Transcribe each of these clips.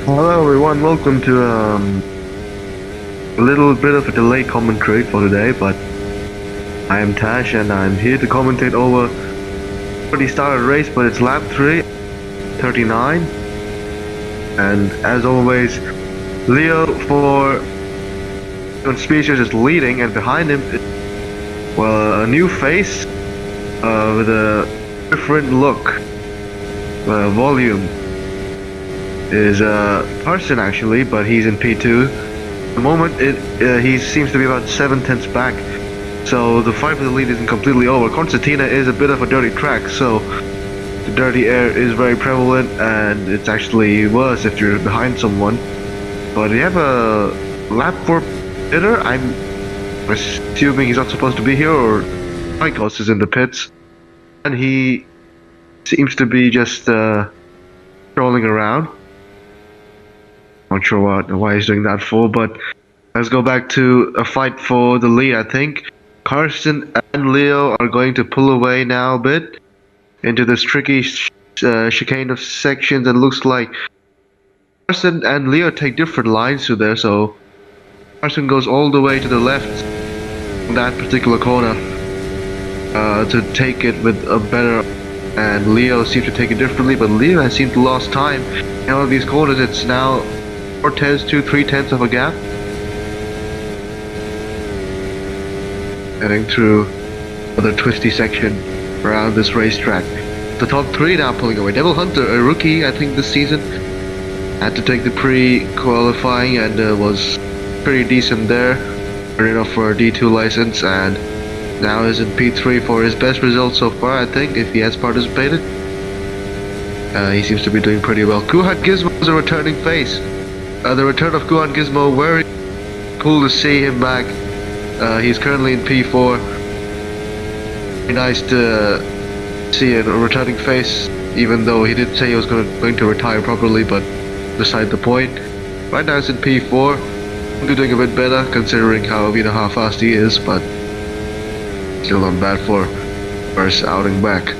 Hello everyone, welcome to a little bit of a delayed commentary for today, but I am Tash and I'm here to commentate over already started race, but it's lap 3:39, and as always, Leo for Species is leading, and behind him is, well, a new face with a different look, volume. Is Carson actually, but he's in P2. At the moment, he seems to be about 7/10 back, so the fight for the lead isn't completely over. Constantina is a bit of a dirty track, so the dirty air is very prevalent, and it's actually worse if you're behind someone. But you have a lap 4 hitter. I'm assuming he's not supposed to be here, or Michaels is in the pits, and he seems to be just strolling around. Not sure why he's doing that for, but let's go back to a fight for the lead. I think Carson and Leo are going to pull away now a bit into this tricky chicane of sections, and looks like Carson and Leo take different lines through there, so Carson goes all the way to the left in that particular corner to take it with a better, and Leo seems to take it differently, but Leo has seemed to lost time in all of these corners. It's now 4/10 to 3/10 of a gap. Heading through another twisty section around this racetrack. The top three now pulling away. Devil Hunter, a rookie, I think, this season, had to take the pre-qualifying and was pretty decent there. Earning off for a D2 license, and now is in P3 for his best result so far, I think, if he has participated. He seems to be doing pretty well. Kuhan Gizmo is a returning face. The return of Kuhan Gizmo, very cool to see him back. He's currently in P4. Very nice to see a returning face, even though he did say he was going to retire properly, but beside the point. Right now he's in P4. He's doing a bit better considering how fast he is, but still not bad for first outing back.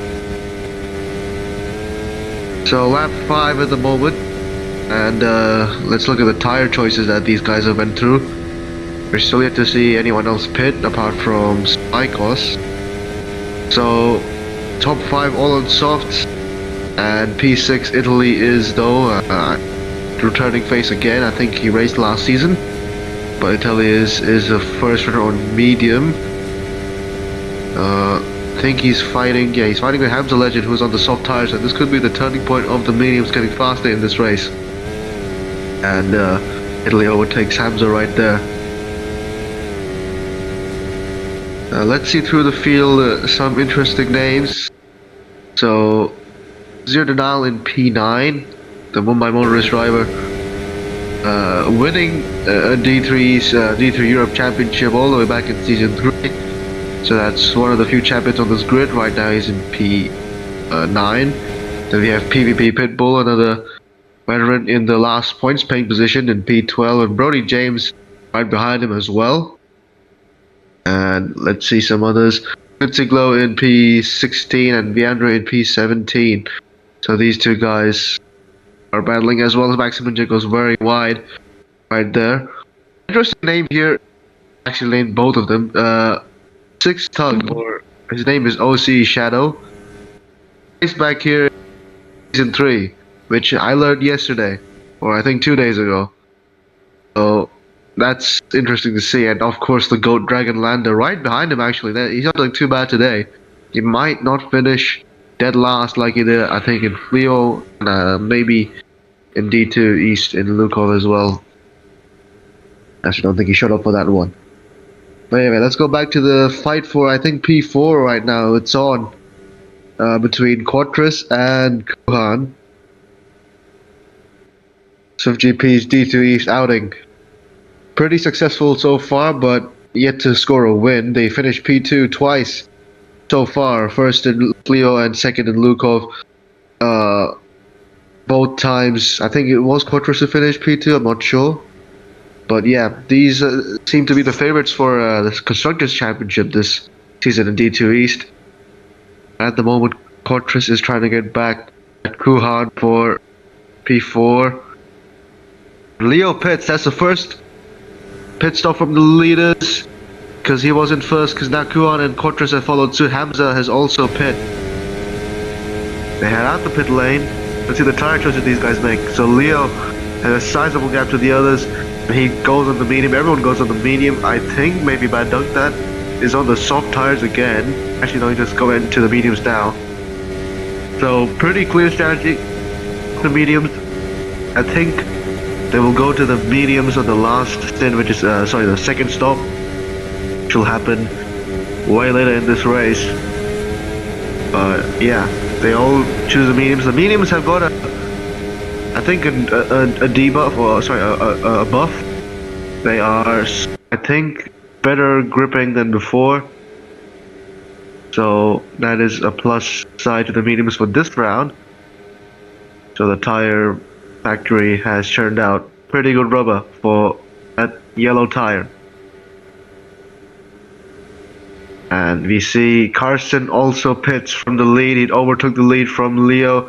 So lap 5 at the moment. And let's look at the tire choices that these guys have went through. We're still yet to see anyone else pit apart from Spikos. So top 5 all on softs, and P6 Italy is though returning face again. I think he raced last season, but Italy is the first runner on medium. I think he's fighting with Hamza Legend, who's on the soft tires, and this could be the turning point of the mediums getting faster in this race. And Italy overtakes Hamza right there. Let's see through the field some interesting names. So Zero Denial in P9, the Mumbai motorist driver, winning a D3 Europe Championship all the way back in season 3. So that's one of the few champions on this grid. Right now he's in P9. Then we have PvP Pitbull, another veteran in the last points paying position in P12, and Brody James right behind him as well. And let's see some others. Glow in P16 and Viandra in P17. So these two guys are battling, as well as Maximum J goes very wide right there. Interesting name here, actually named both of them. Six Tug, or his name is OC Shadow. He's back here season 3, which I learned yesterday, or I think 2 days ago. So that's interesting to see. And of course the GOAT Dragon Lander right behind him, actually. He's not doing too bad today. He might not finish dead last like he did, I think, in Fleo, and maybe in D2 East in Lukov as well. Actually, don't think he showed up for that one. But anyway, let's go back to the fight for, I think, P4 right now. It's on between Quatris and Kuhan. Swift GP's D2 East outing. Pretty successful so far, but yet to score a win. They finished P2 twice so far. First in Leo and second in Lukov. Both times, I think it was Quatris who finished P2, I'm not sure. But yeah, these seem to be the favorites for the Constructors' Championship this season in D2 East. At the moment, Quatris is trying to get back at Kuhan for P4. Leo pits. That's the first pit stop from the leaders, because he wasn't first, because now Kuan and Cortez have followed suit. Hamza has also pit. They head out the pit lane. Let's see the tire choices these guys make. So Leo has a sizable gap to the others. He goes on the medium. Everyone goes on the medium. I think maybe Bad Dunk that is on the soft tires again. Actually, no, he just go into the mediums now. So pretty clear strategy. The mediums. I think they will go to the mediums on the last stint, which is the second stop, which will happen way later in this race. But yeah, they all choose the mediums. The mediums have got I think a debuff, or sorry, a buff. They are, I think, better gripping than before. So that is a plus side to the mediums for this round. So the tire factory has churned out pretty good rubber for that yellow tire. And we see Carson also pits from the lead. He overtook the lead from Leo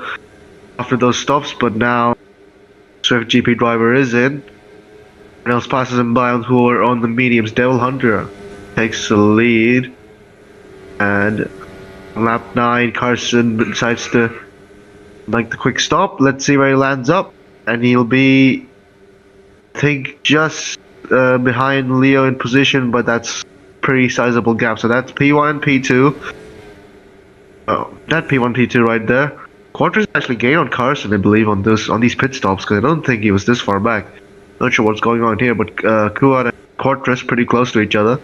after those stops, but now Swift GP driver is in. And else passes him by on who are on the mediums. Devil Hunter takes the lead. And on lap 9, Carson decides to make the quick stop. Let's see where he lands up. And he'll be, I think, just behind Leo in position, but that's pretty sizable gap. So that's P1 and P2. Oh, that P1, P2 right there. Quarters actually gained on Carson, I believe, on these pit stops, because I don't think he was this far back. Not sure what's going on here, but Kuan and Quarters pretty close to each other.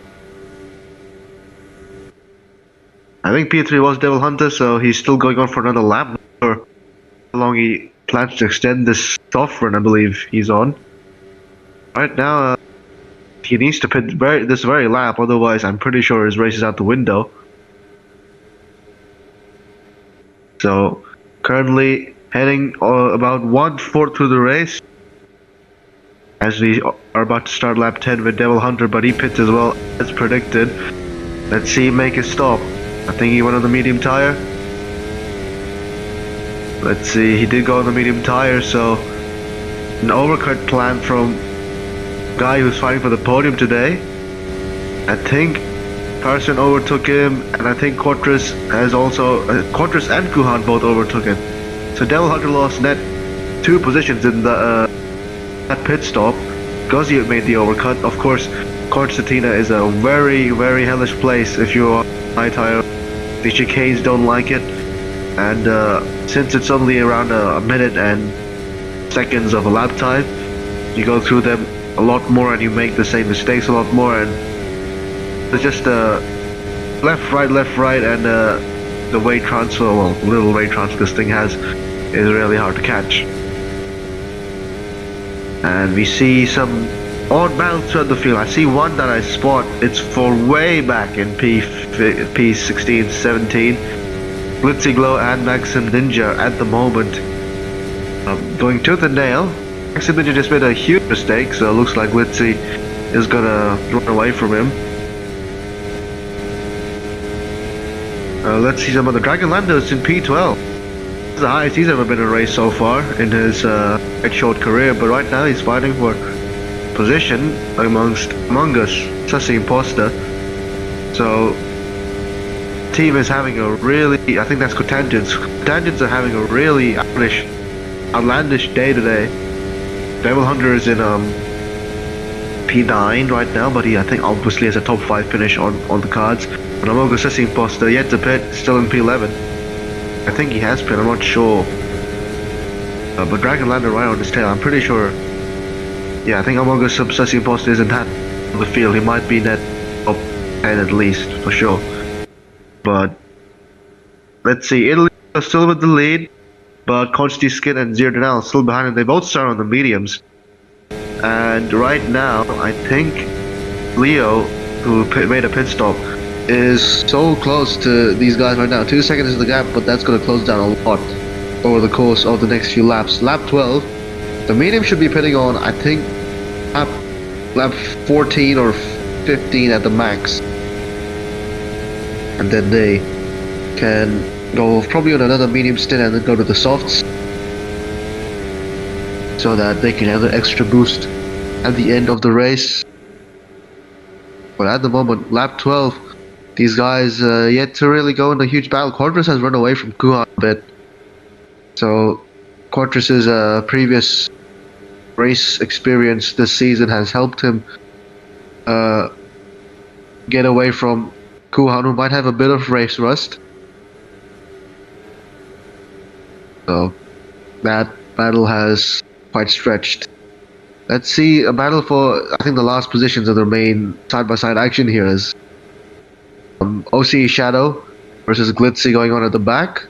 I think P3 was Devil Hunter, so he's still going on for another lap. Not sure how long he plans to extend this soft run, I believe he's on. Right now, he needs to pit this very lap, otherwise I'm pretty sure his race is out the window. So, currently heading about 1/4 through the race, as we are about to start lap 10 with Devil Hunter, but he pits as well as predicted. Let's see him make a stop. I think he went on the medium tire. Let's see, he did go on the medium tire, so an overcut plan from guy who's fighting for the podium today. I think Carson overtook him, and I think Quarters has also Quarters and Kuhan both overtook him. So Devil Hunter lost net 2 positions in the that pit stop because he made the overcut. Of course, Corsatina is a very, very hellish place if you're high tire. The chicanes don't like it, and since it's only around a minute and seconds of a lap time, you go through them a lot more and you make the same mistakes a lot more, and it's just left, right, and the weight transfer, well, little weight transfer this thing has, is really hard to catch. And we see some odd battles throughout the field. I see one that I spot. It's for way back in P16, 17. Blitzy Glow and Maxim Ninja at the moment going tooth and nail. Maxim Ninja just made a huge mistake, so it looks like Blitzy is gonna run away from him. Let's see some of the Dragon Landos in P12. This is the highest he's ever been in a race so far in his short career, but right now he's fighting for position among us, Sussy Imposter. So team is having a really, I think that's Cotangents. Cotangents are having a really outlandish day today. Devil Hunter is in P9 right now, but he, I think, obviously has a top 5 finish on the cards. But Amogo Sussy Imposter yet to pit, still in P11. I think he has pit, I'm not sure. But Dragon landed right on his tail, I'm pretty sure. Yeah, I think Amogo Sussy Imposter isn't that on the field. He might be net top 10 at least, for sure. But let's see, Italy is still with the lead, but Consti Skin and Zir Denal still behind, and they both start on the mediums. And right now, I think Leo, who made a pit stop, is so close to these guys right now. 2 seconds is the gap, but that's going to close down a lot over the course of the next few laps. Lap 12, the medium should be pitting on, I think, lap 14 or 15 at the max. And then they can go probably on another medium stint and then go to the softs. so that they can have an extra boost at the end of the race. But at the moment, lap 12, these guys yet to really go in a huge battle. Quadras has run away from Kuhan a bit. So Quadras' previous race experience this season has helped him get away from Kuhan, who might have a bit of race rust. So that battle has quite stretched. Let's see a battle for, I think, the last positions of the main side-by-side action here is OC Shadow versus Glitzy going on at the back.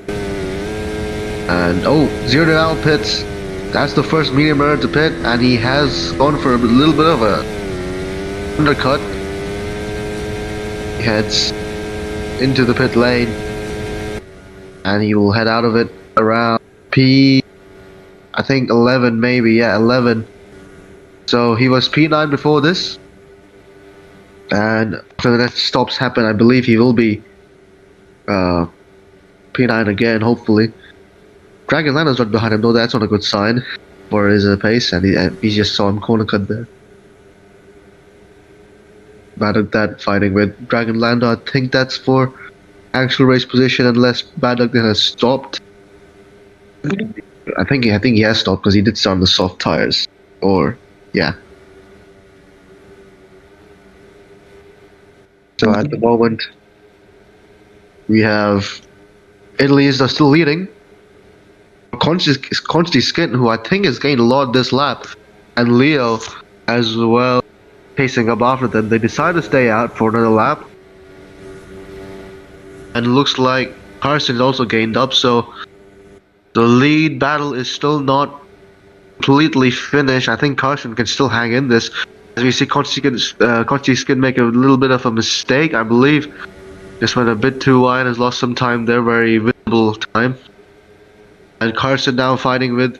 And Zero to Al pits. That's the first medium error to pit, and he has gone for a little bit of a undercut. He heads into the pit lane, and he will head out of it around I think 11 maybe, yeah, 11. So he was P9 before this, and after the next stops happen, I believe he will be P9 again, hopefully. Dragon Lando's right behind him, though that's not a good sign for his pace, and he just saw him corner cut there. Bad at that, fighting with Dragon Lando. I think that's for actual race position, unless Bad Luck has stopped. I think he has stopped because he did start on the soft tires. Or yeah. So at the moment, we have Italy is still leading. Consti Skin, who I think has gained a lot this lap, and Leo as well, pacing up after them. They decide to stay out for another lap, and it looks like Carson's also gained up. So the lead battle is still not completely finished. I think Carson can still hang in this. As we see, Consti Skin make a little bit of a mistake, I believe. Just went a bit too wide, has lost some time there, very visible time. And Carson now fighting with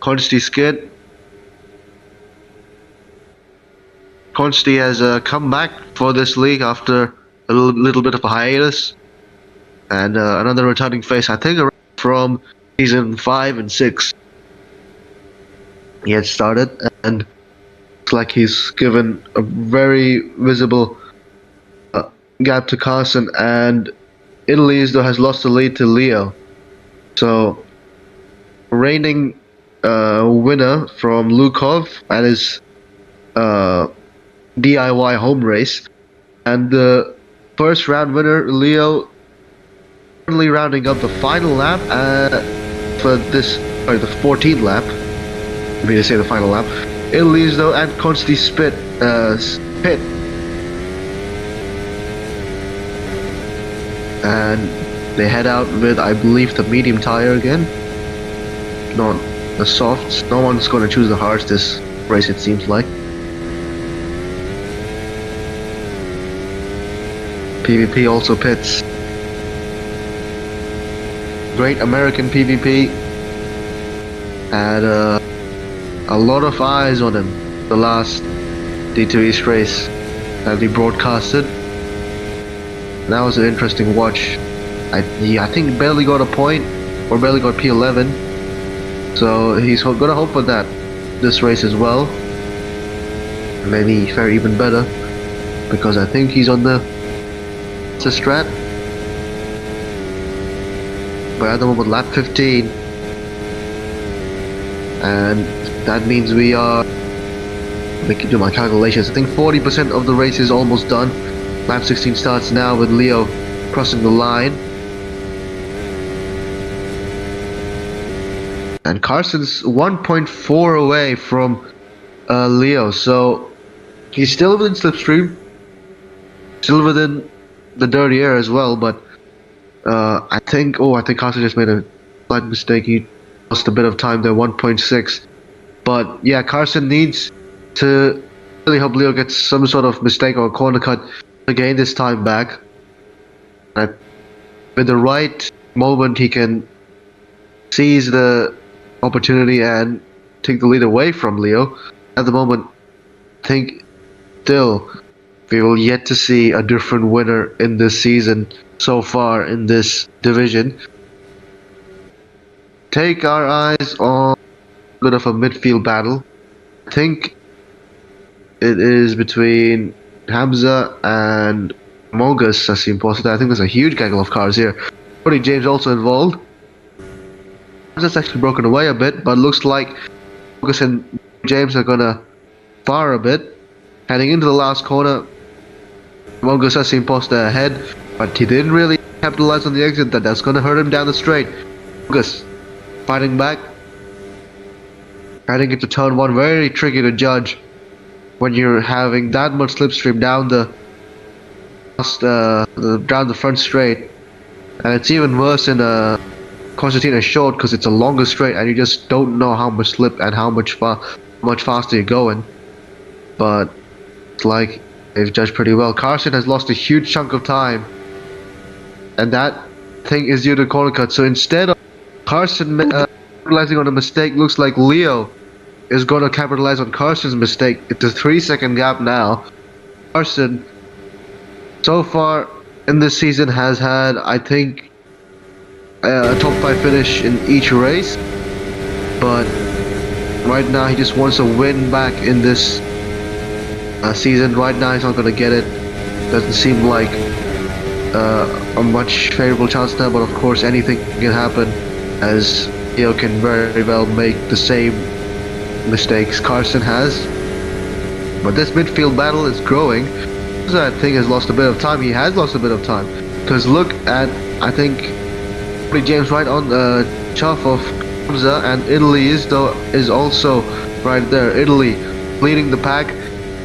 Consti Skin. Consti has come back for this league after a little bit of a hiatus. And another returning face, I think, from season 5 and 6. He had started, and looks like he's given a very visible gap to Carson, and Italy though has lost the lead to Leo. So reigning winner from Lukov at his DIY home race, and the first round winner Leo currently rounding up the final lap for this, sorry, the 14th lap. I mean to say the final lap. Italy's though and Consti pit. And they head out with, I believe, the medium tire again. Not the softs. No one's going to choose the hards this race, it seems like. PvP also pits. Great American PvP. Had a lot of eyes on him the last D2 East race that he broadcasted. That was an interesting watch. I think barely got a point, or barely got P11. So he's gonna hope for that this race as well. Maybe fare even better, because I think he's on the strat. But at the moment, lap 15, and that means we are, let me do my calculations, I think 40% of the race is almost done. Lap 16 starts now with Leo crossing the line. And Carson's 1.4 away from Leo, so he's still within slipstream, still within the dirty air as well, but I think Carson just made a slight mistake. He lost a bit of time there, 1.6. But yeah, Carson needs to really hope Leo gets some sort of mistake or corner cut to gain this time back. And with the right moment, he can seize the opportunity and take the lead away from Leo. At the moment, I think still we will yet to see a different winner in this season so far in this division. take our eyes on a bit of a midfield battle. I think it is between Hamza and Mogus as the imposter. I think there's a huge gaggle of cars here. Brody James also involved. Hamza's actually broken away a bit, but looks like Mogus and James are gonna fire a bit. Heading into the last corner, Mogus has the imposter ahead, but he didn't really capitalize on the exit. That's gonna hurt him down the straight. Mogus fighting back. Heading into turn 1, very tricky to judge when you're having that much slipstream down down the front straight, and it's even worse in a Constantina short because it's a longer straight and you just don't know how much slip and how much faster you're going. But it's like they've judged pretty well. Carson has lost a huge chunk of time, and that thing is due to corner cut. So instead of Carson capitalizing on a mistake, looks like Leo is going to capitalize on Carson's mistake. It's a 3-second gap now. Carson, so far in this season, has had, I think, a top 5 finish in each race. But right now, he just wants a win back in this season. Right now, he's not going to get it. Doesn't seem like a much favorable chance now. But of course, anything can happen, as Leo can very well make the same mistakes Carson has. But this midfield battle is growing. I think has lost a bit of time. He has lost a bit of time, because look at, I think, Brody James right on the chuff of Hamza, and Italy is also right there. Italy leading the pack,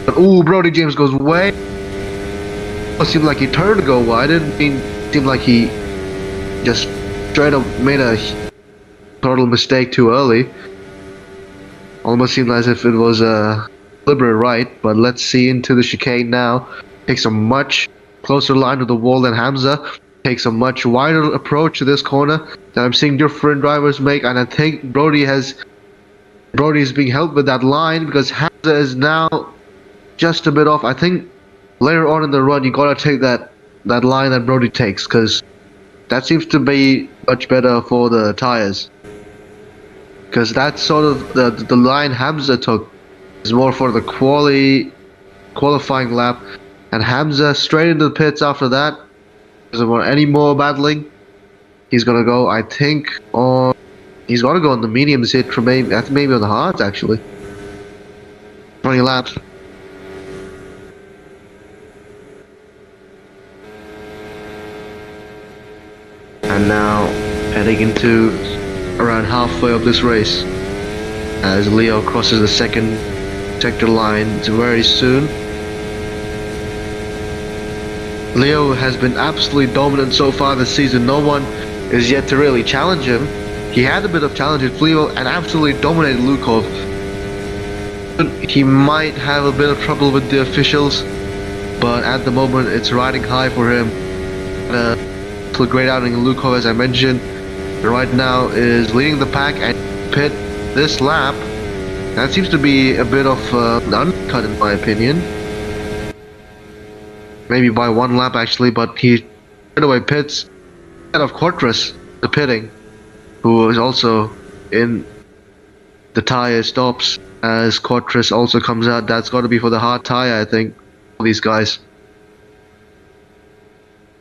but ooh, Brody James goes way. It seemed like he turned to go wide. It seemed like he just straight up made a total mistake too early. Almost seemed as if it was a deliberate right, but let's see into the chicane now. Takes a much closer line to the wall than Hamza. Takes a much wider approach to this corner that I'm seeing different drivers make, and I think Brody is being helped with that line because Hamza is now just a bit off. I think later on in the run you gotta take that line that Brody takes, because that seems to be much better for the tires. Because that's sort of the line Hamza took is more for the qualifying lap, and Hamza straight into the pits after that. Doesn't want any more battling. He's gonna go, I think, on. He's gonna go on the mediums hit for maybe on the hards actually. 20 laps. And now heading into around halfway of this race, as Leo crosses the second sector line very soon. Leo has been absolutely dominant so far this season. No one is yet to really challenge him. He had a bit of challenge with Leo and absolutely dominated Lukov. He might have a bit of trouble with the officials, but at the moment it's riding high for him. A great outing in Lukov, as I mentioned. Right now is leading the pack and pit this lap. That seems to be a bit of an undercut in my opinion. Maybe by 1 lap actually, but he straight away pits. And of Quartras, the pitting, who is also in the tire stops as Quartras also comes out. That's got to be for the hard tire, I think, for these guys.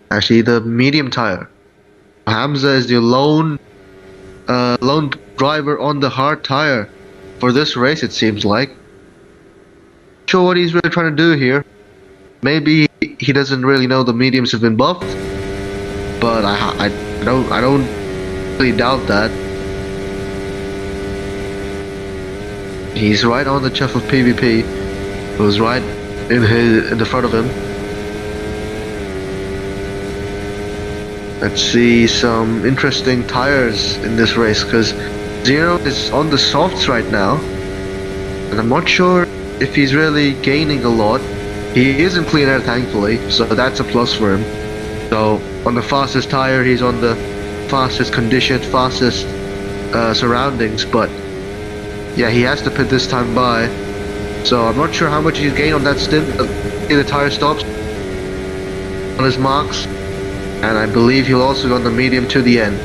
Actually, the medium tire. Hamza is the lone driver on the hard tire for this race, it seems like. Not sure what he's really trying to do here. Maybe he doesn't really know the mediums have been buffed, but I don't really doubt that. He's right on the chuff of PvP, who's right in the front of him. Let's see some interesting tires in this race, because Zero is on the softs right now, and I'm not sure if he's really gaining a lot. He is in clean air, thankfully, so that's a plus for him. So on the fastest tire, he's on the fastest condition, fastest surroundings, but yeah, he has to pit this time by. So I'm not sure how much he's gained on that stint. The tire stops on his marks, and I believe he'll also go on the medium to the end.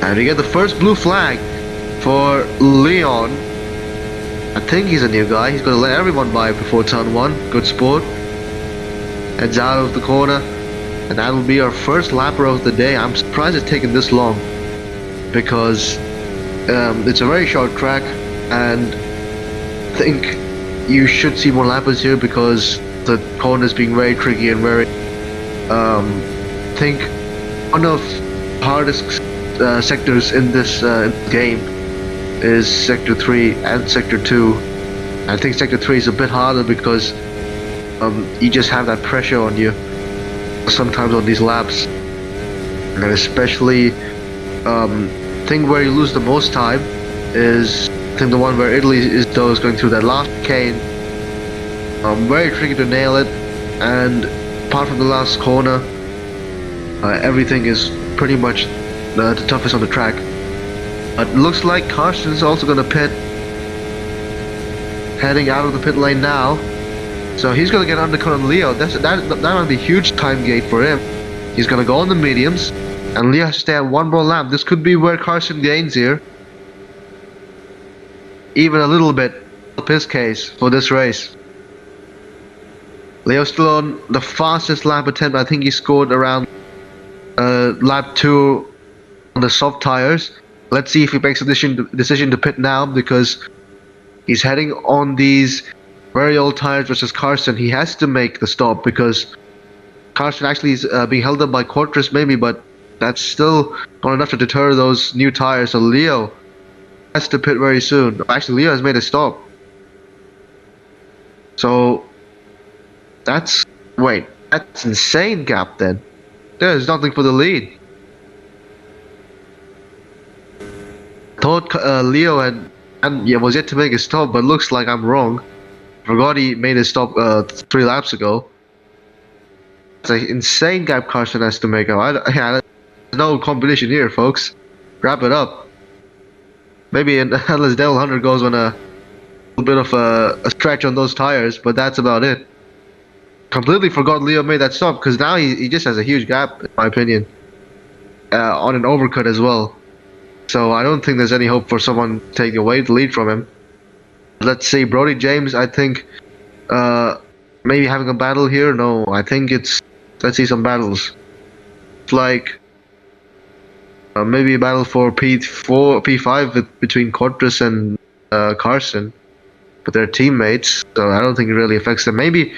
And we get the first blue flag for Leon. I think he's a new guy. He's going to let everyone by before turn 1. Good sport. Heads out of the corner. And that will be our first lapper of the day. I'm surprised it's taken this long, because it's a very short track, and I think you should see more lappers here because the corners being very tricky and very I think one of the hardest sectors in this game is sector 3 and sector 2. I think sector 3 is a bit harder because you just have that pressure on you sometimes on these laps, and especially thing where you lose the most time is, I think, the one where Italy is going through that last chicane. Very tricky to nail it, and apart from the last corner, everything is pretty much the toughest on the track. It looks like Carson's also going to pit, heading out of the pit lane now. So he's going to get undercut on Leo. That might be a huge time gate for him. He's going to go on the mediums, and Leo has to stay at one more lap. This could be where Carson gains here. Even a little bit of his case for this race. Leo's still on the fastest lap attempt. I think he scored around lap 2 on the soft tires. Let's see if he makes a decision to pit now, because he's heading on these very old tires versus Carson. He has to make the stop because Carson actually is being held up by Quartus maybe, but that's still not enough to deter those new tires. So Leo has to pit very soon. Actually, Leo has made a stop. So that's insane gap then. There's nothing for the lead. Thought Leo was yet to make a stop, but looks like I'm wrong. Forgot he made a stop 3 laps ago. It's an insane gap Carson has to make up. There's no competition here, folks. Wrap it up. Maybe unless Devil Hunter goes on a little bit of a stretch on those tires, but that's about it. Completely forgot Leo made that stop, because now he just has a huge gap, in my opinion, on an overcut as well. So I don't think there's any hope for someone taking away the lead from him. Let's see, Brody James, I think maybe having a battle here. No, I think let's see some battles. It's like maybe a battle for P5 between Quartus and Carson, but they're teammates, so I don't think it really affects them. Maybe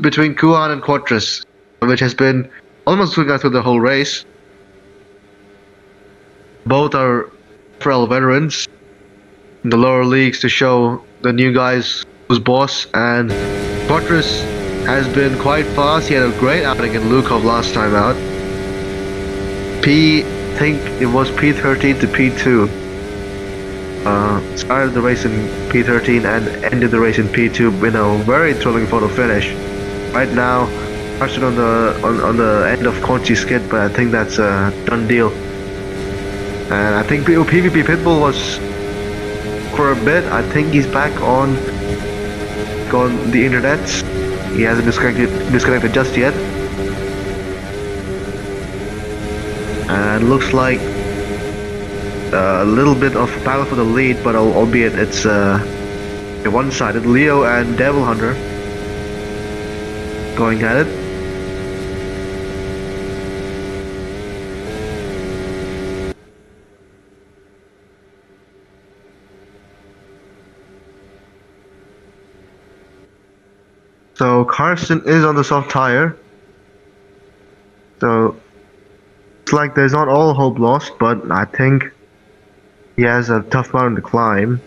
between Kuan and Quartus, which has been almost going through the whole race. Both are FRL veterans in the lower leagues to show the new guys who's boss, and Quartus has been quite fast. He had a great outing in Lukov last time out. I think it was P13 to P2. Started the race in P13 and ended the race in P2 in a very thrilling photo finish. Right now, Carson on the end of Conchi's skid, but I think that's a done deal. And I think PvP Pitbull was for a bit. I think he's back on the internet. He hasn't disconnected just yet. And looks like a little bit of battle for the lead, but albeit it's one-sided. Leo and Devil Hunter going at it. So Carson is on the soft tire. So it's like there's not all hope lost, but I think he has a tough mountain to climb.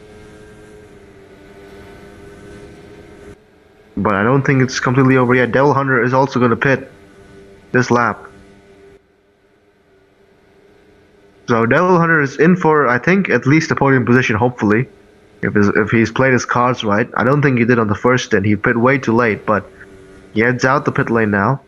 But I don't think it's completely over yet. Devil Hunter is also going to pit this lap. So Devil Hunter is in for, I think, at least a podium position, hopefully. If he's played his cards right. I don't think he did on the first stint. He pit way too late, but he heads out the pit lane now.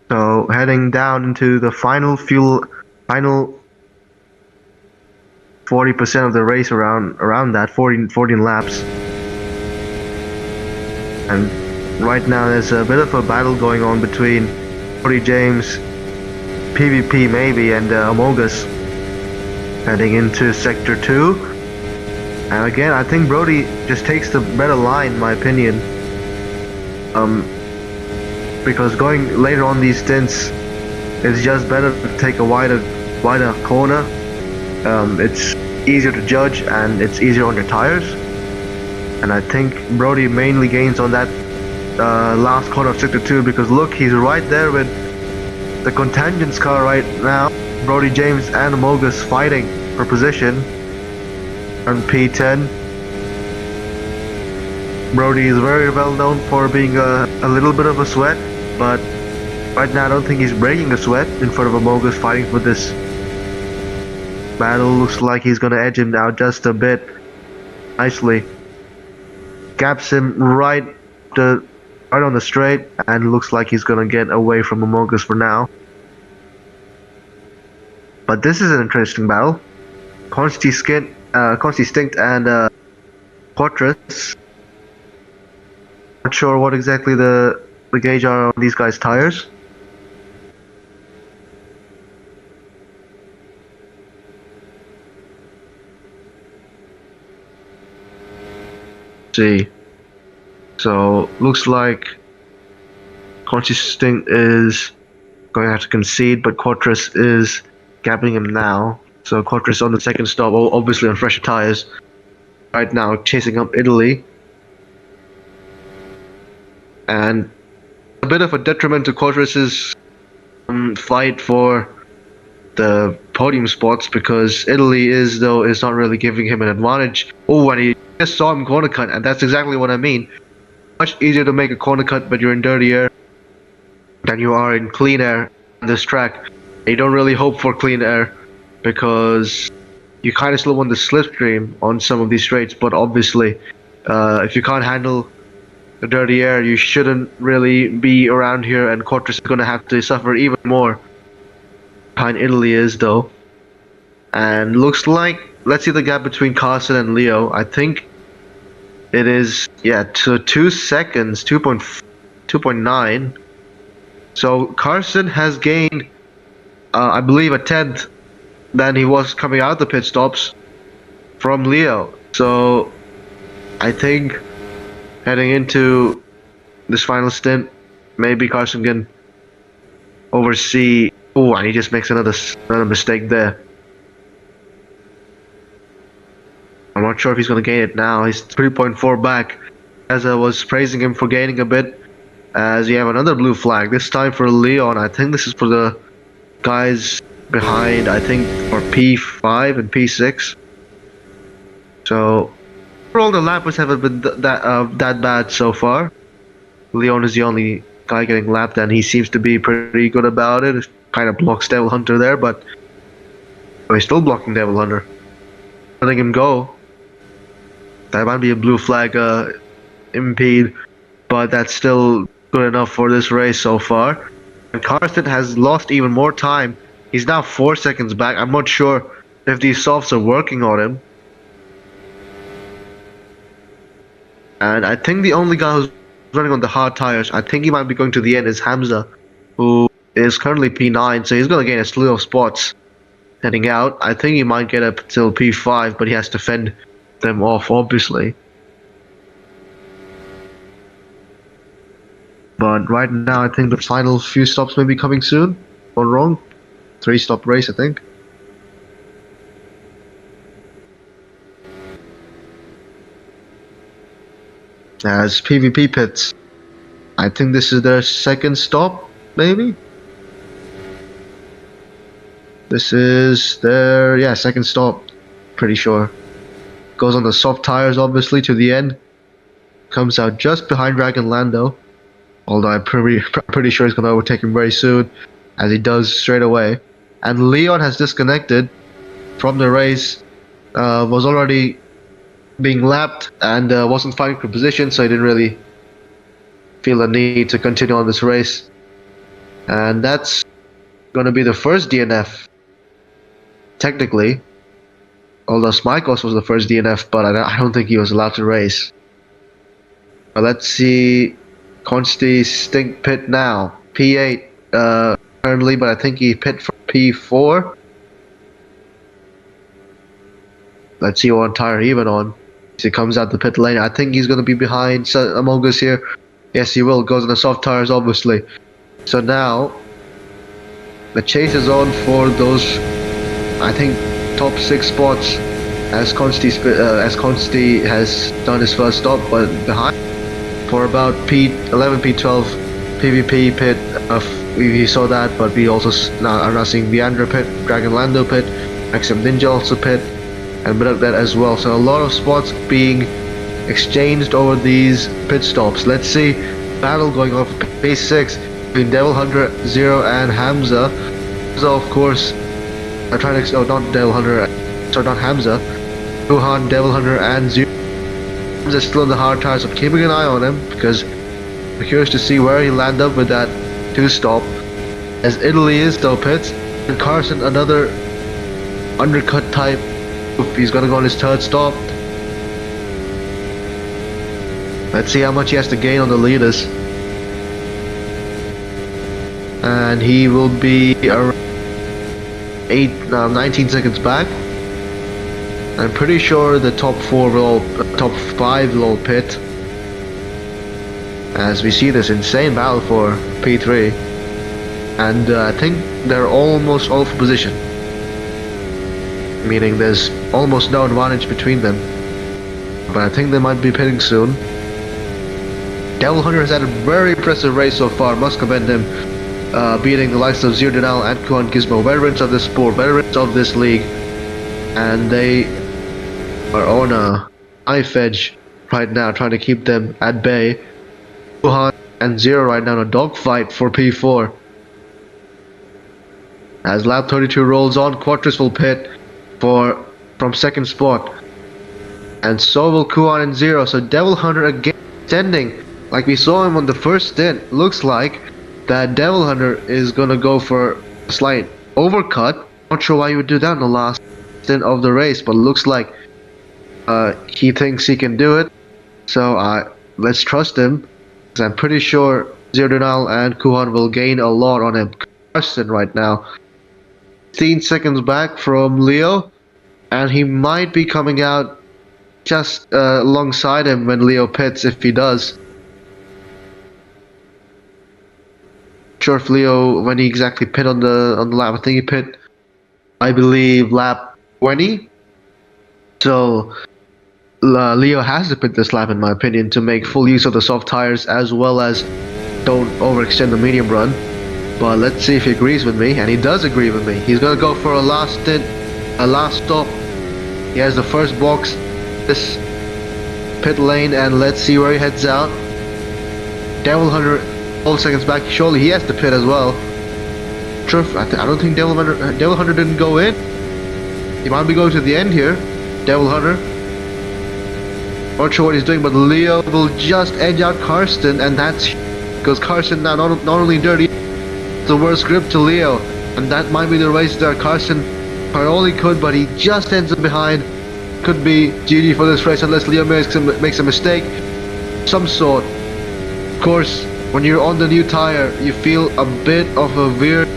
So heading down into the final 40% of the race around that 14 laps. And right now there's a bit of a battle going on between Brody James, PvP maybe, and Amogus heading into sector 2. And again, I think Brody just takes the better line in my opinion, because going later on these stints, it's just better to take a wider corner. It's easier to judge and it's easier on your tires. And I think Brody mainly gains on that last corner of sector 2, because look, he's right there with the Contingent's car right now. Brody James and Amogus fighting for position on P10. Brody is very well known for being a little bit of a sweat, but right now I don't think he's breaking a sweat in front of Amogus fighting for this battle. Looks like he's gonna edge him out just a bit. Nicely. Gaps him right on the straight, and looks like he's gonna get away from Amogus for now. But this is an interesting battle. Consti Stinkt and Quattros. Not sure what exactly the gauge are on these guys' tires. See. So looks like Consti Stinkt is going to have to concede, but Quattros is gapping him now. So Quattros on the second stop, obviously on fresher tires. Right now chasing up Italy. And a bit of a detriment to Quattros' fight for the podium spots, because Italy is not really giving him an advantage. Oh, and he just saw him corner cut, and that's exactly what I mean. Much easier to make a corner cut when you're in dirty air than you are in clean air on this track. You don't really hope for clean air because you kind of still want the slipstream on some of these straights, but obviously if you can't handle the dirty air, you shouldn't really be around here, and Quattros is going to have to suffer even more behind Italy is though. And looks like, let's see the gap between Carson and Leo. I think it is, yeah, to 2 seconds, 2.9. So Carson has gained, I believe, a tenth than he was coming out the pit stops from Leo. So I think heading into this final stint, maybe Carson can oversee. Oh, and he just makes another mistake there. I'm not sure if he's going to gain it now. He's 3.4 back, as I was praising him for gaining a bit. As you have another blue flag, this time for Leon. I think this is for the guys behind, I think for P5 and P6. So overall the lappers haven't been that bad so far. Leon is the only guy getting lapped, and he seems to be pretty good about it. Kind of blocks Devil Hunter there, but he's still blocking Devil Hunter, letting him go. That might be a blue flag impede, but that's still good enough for this race so far. And Carson has lost even more time. He's now 4 seconds back. I'm not sure if these softs are working on him. And I think the only guy who's running on the hard tires, I think he might be going to the end, is Hamza, who is currently P9, so he's going to gain a slew of spots heading out. I think he might get up till P5, but he has to fend them off, obviously. But right now, I think the final few stops may be coming soon. Or wrong? 3-stop race, I think. As PvP pits, I think this is their second stop, maybe? This is their, yeah, second stop, pretty sure. Goes on the soft tires, obviously, to the end. Comes out just behind Dragon Lando. Although I'm pretty sure he's going to overtake him very soon, as he does straight away. And Leon has disconnected from the race, was already being lapped and wasn't fighting for position, so he didn't really feel a need to continue on this race. And that's going to be the first DNF, technically. Although Smikos was the first DNF, but I don't think he was allowed to race. But let's see. Consti stink pit now. P8 currently, but I think he pit for P4. Let's see what tire he went on. As he comes out the pit lane, I think he's going to be behind Among Us here. Yes, he will. Goes on the soft tires, obviously. So now, the chase is on for those, I think, top 6 spots. As Consti has done his first stop, but behind for about P11, P12 PvP pit. We saw that, but we also are now seeing Viandra pit, Dragon Lando pit, Maxim Ninja also pit, and bit of that as well. So a lot of spots being exchanged over these pit stops. Let's see, battle going on for P6 between Devil Hunter, Zero, and Hamza. So of course, I'm trying to not Devil Hunter, sorry, not Hamza. Wuhan, Devil Hunter, and Zero. Hamza is still in the hard tires, so I'm keeping an eye on him because I'm curious to see where he land up with that 2-stop. As Italy is though pits, and Carson another undercut type. He's gonna go on his 3rd stop. Let's see how much he has to gain on the leaders. And he will be around 19 seconds back. I'm pretty sure the top 5 will all pit. As we see this insane battle for P3. And I think they're almost all for position. Meaning there's almost no advantage between them. But I think they might be pitting soon. Devil Hunter has had a very impressive race so far, must commend him. Beating the likes of Zero Denal and Kuan Gizmo, veterans of this sport, veterans of this league. And they are on a knife edge right now, trying to keep them at bay. Wuhan and Zero right now in a dogfight for P4. As lap 32 rolls on, Quattros will pit from 2nd spot. And so will Kuan and Zero. So Devil Hunter again extending. Like we saw him on the first stint. Looks like that Devil Hunter is gonna go for a slight overcut. Not sure why you would do that in the last stint of the race, but looks like he thinks he can do it. So let's trust him. I'm pretty sure Zero Denal and Kuhan will gain a lot on him. Carson right now, 15 seconds back from Leo, and he might be coming out just alongside him when Leo pits, if he does. Not sure if Leo, when he exactly pit on the lap, I think he pit, I believe, lap 20. So Leo has to pit this lap, in my opinion, to make full use of the soft tires as well as don't overextend the medium run. But let's see if he agrees with me, and he does agree with me. He's gonna go for a last stint, a last stop. He has the first box, this pit lane, and let's see where he heads out. Devil Hunter, 12 seconds back. Surely he has to pit as well. I don't think Devil Hunter didn't go in. He might be going to the end here. Devil Hunter. Not sure what he's doing, but Leo will just edge out Karsten, and that's because Karsten now not only dirty, the worst grip to Leo, and that might be the race there. Karsten probably could, but he just ends up behind. Could be GG for this race unless Leo makes a mistake, some sort. Of course, when you're on the new tire, you feel a bit of a weird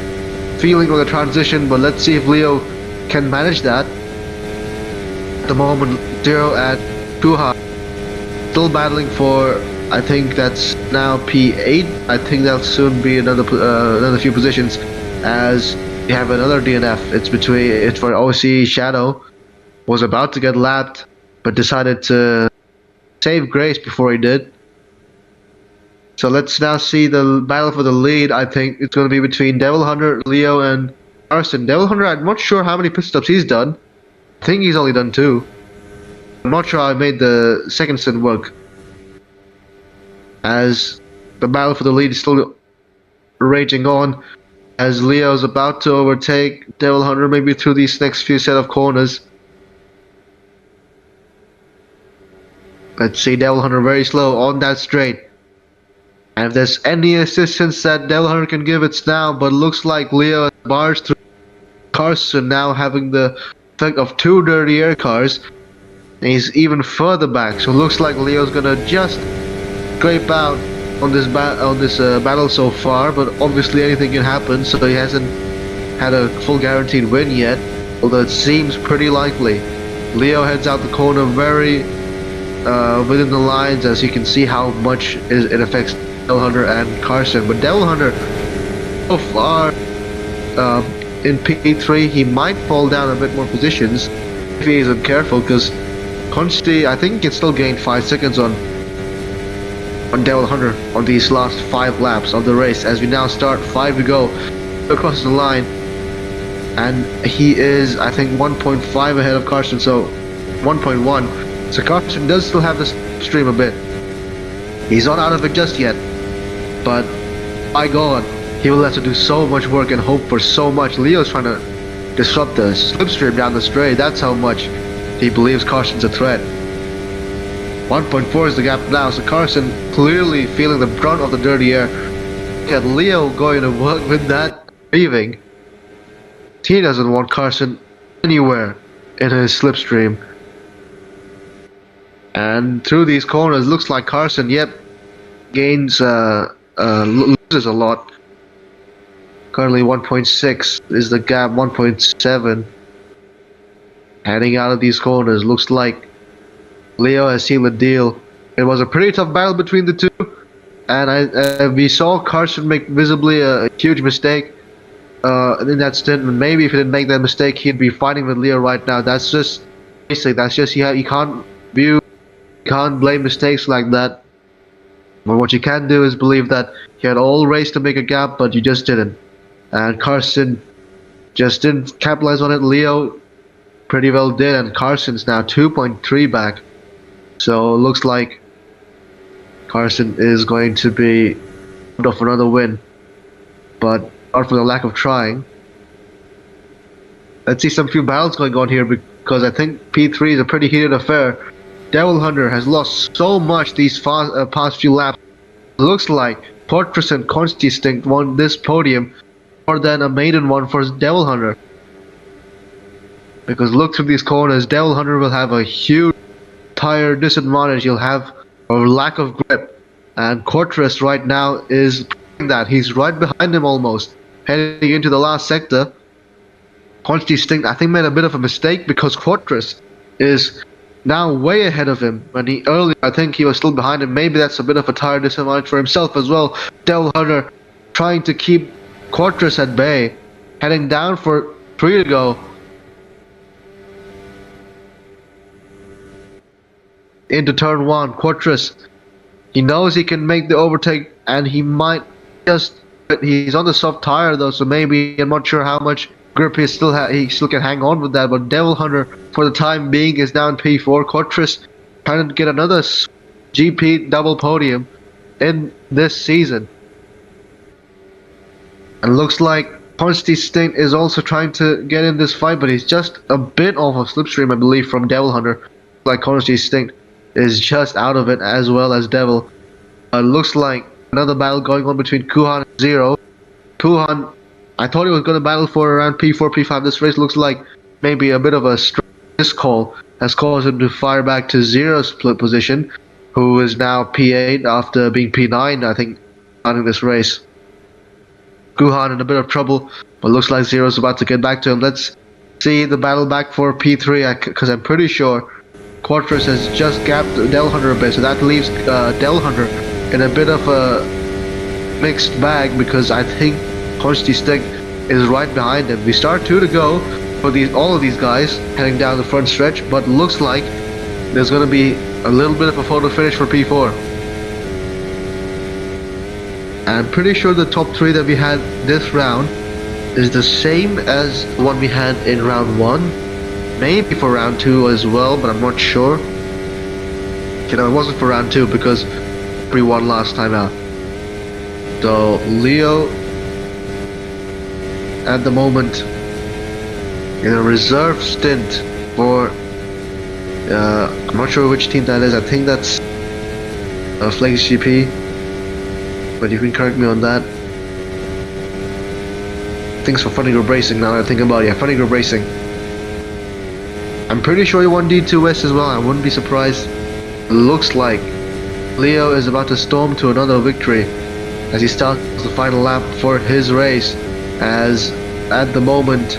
feeling on the transition, but let's see if Leo can manage that. At the moment, Zero and Kuha still battling for, I think that's now P8. I think that'll soon be another few positions, as we have another DNF. It's for OC Shadow. Was about to get lapped, but decided to save grace before he did. So let's now see the battle for the lead. I think it's going to be between Devil Hunter, Leo, and Carson. Devil Hunter, I'm not sure how many pit stops he's done. I think he's only done 2. I'm not sure I made the second stint work, as the battle for the lead is still raging on, as Leo's about to overtake Devil Hunter maybe through these next few set of corners. Let's see, Devil Hunter very slow on that straight. And if there's any assistance that Devil Hunter can give, it's now, but looks like Leo bars through. Carson now having the effect of two dirty air cars. And he's even further back, so it looks like Leo's gonna just scrape out on this battle so far, but obviously anything can happen, so he hasn't had a full guaranteed win yet, although it seems pretty likely. Leo heads out the corner very within the lines, as you can see how much it affects Devil Hunter and Carson. But Devil Hunter, so far in P3, he might fall down a bit more positions if he isn't careful, because Consti, I think, he can still gain 5 seconds on Devil Hunter on these last 5 laps of the race, as we now start 5 to go across the line. And he is, I think, 1.5 ahead of Carson, so 1.1. So Carson does still have the stream a bit. He's not out of it just yet, but by God, he will have to do so much work and hope for so much. Leo's trying to disrupt the slipstream down the straight. That's how much he believes Carson's a threat. 1.4 is the gap now, so Carson clearly feeling the brunt of the dirty air. Look at Leo going to work with that leaving. He doesn't want Carson anywhere in his slipstream. And through these corners, looks like Carson, gains, loses a lot. Currently 1.6 is the gap, 1.7. Heading out of these corners, looks like Leo has sealed the deal. It was a pretty tough battle between the two, and we saw Carson make visibly a huge mistake in that stint. And maybe if he didn't make that mistake, he'd be fighting with Leo right now. That's just basic. That's just you can't blame mistakes like that. But what you can do is believe that he had all race to make a gap, but you just didn't. And Carson just didn't capitalize on it. Leo pretty well did, and Carson's now 2.3 back. So it looks like Carson is going to be off another win, but not for the lack of trying. Let's see some few battles going on here, because I think P3 is a pretty heated affair. Devil Hunter has lost so much these past few laps. It looks like Fortress and Constistinct won this podium more than a maiden one for Devil Hunter. Because look through these corners, Devil Hunter will have a huge tire disadvantage. He'll have a lack of grip, and Fortress right now is proving that. He's right behind him almost, heading into the last sector. Constistinct, I think, made a bit of a mistake, because Fortress is now way ahead of him. When earlier, I think he was still behind him. Maybe that's a bit of a tire disadvantage for himself as well. Devil Hunter trying to keep Fortress at bay, heading down for 3 to go. Into turn 1, Fortress, he knows he can make the overtake, and he might just, he's on the soft tire though, so maybe, I'm not sure how much grip he still can hang on with that. But Devil Hunter, for the time being, is now in P4. Fortress trying to get another GP double podium in this season, and looks like Constistinct is also trying to get in this fight, but he's just a bit off of slipstream, I believe, from Devil Hunter. Like Constistinct is just out of it, as well as Devil. Looks like another battle going on between Kuhan and Zero. Kuhan, I thought he was going to battle for around P4, P5. This race looks like maybe a bit of a miscall has caused him to fire back to Zero's split position, who is now P8 after being P9, I think, starting this race. Kuhan in a bit of trouble, but looks like Zero's about to get back to him. Let's see the battle back for P3, because I'm pretty sure Fortress has just gapped Devil Hunter a bit, so that leaves Devil Hunter in a bit of a mixed bag, because I think Constistinct is right behind him. We start 2 to go for all of these guys heading down the front stretch, but looks like there's going to be a little bit of a photo finish for P4. And I'm pretty sure the top 3 that we had this round is the same as the one we had in round 1. Maybe for round 2 as well, but I'm not sure. You know, it wasn't for round 2 because we won last time out. So Leo at the moment in a reserve stint for I'm not sure which team that is. I think that's Flex GP, but you can correct me on that. I think it's for Funny Group Racing now that I think about it. Yeah, Funny Group Racing. I'm pretty sure he won D2 West as well. I wouldn't be surprised. It looks like Leo is about to storm to another victory as he starts the final lap for his race, as at the moment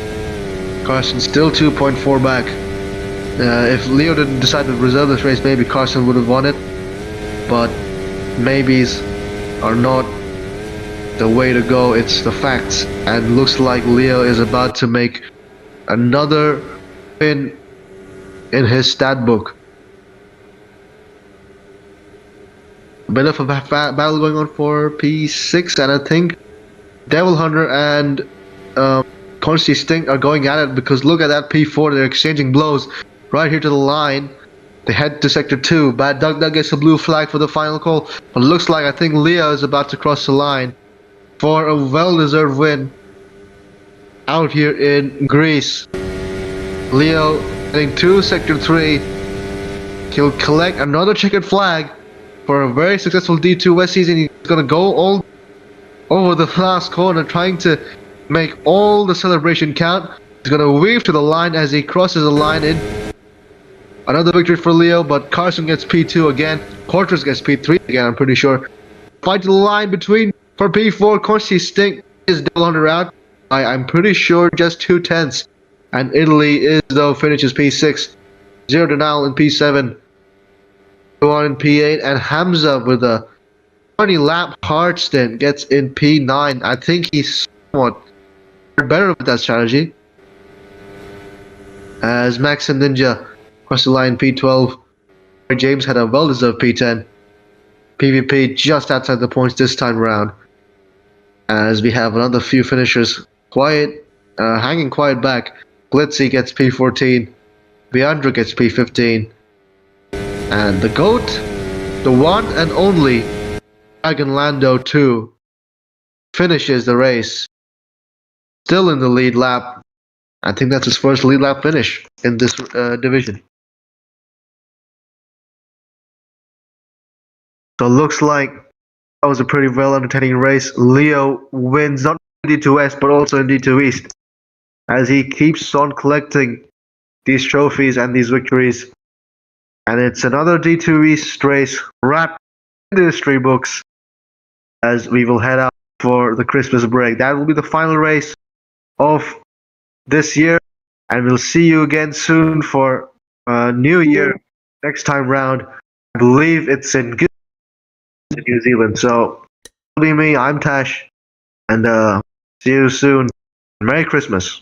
Carson's still 2.4 back. If Leo didn't decide to reserve this race, maybe Carson would have won it, but maybes are not the way to go. It's the facts, and looks like Leo is about to make another win in his stat book. A bit of a battle going on for P6, and I think Devil Hunter and Consty Stink are going at it, because look at that P4, they're exchanging blows right here to the line. They head to Sector 2. Bad Doug gets a blue flag for the final call, but looks like I think Leo is about to cross the line for a well-deserved win out here in Greece. Leo heading to Sector 3. He'll collect another checkered flag for a very successful D2 West season. He's going to go all over the last corner, trying to make all the celebration count. He's going to weave to the line as he crosses the line in. Another victory for Leo, but Carson gets P2 again. Quarters gets P3 again, I'm pretty sure. Fight to the line between for P4. Corsi Stink is Devil Hunter out. I'm pretty sure just 2/10. And Italy is, though, finishes P6. Zero Denial in P7. Go on in P8. And Hamza with a 20 lap hard stint gets in P9. I think he's somewhat better with that strategy, as Max and Ninja cross the line P12. James had a well-deserved P10. PvP just outside the points this time around, as we have another few finishers hanging quiet back. Glitzy gets P14. Leandro gets P15. And the GOAT, the one and only Dragon Lando 2, finishes the race. Still in the lead lap. I think that's his first lead lap finish in this division. So it looks like that was a pretty well entertaining race. Leo wins not in D2 West but also in D2 East, as he keeps on collecting these trophies and these victories. And it's another D2 East race wrapped in the history books, as we will head out for the Christmas break. That will be the final race of this year, and we'll see you again soon for New Year next time round. I believe it's in New Zealand. So that'll be me. I'm Tash, and see you soon. Merry Christmas.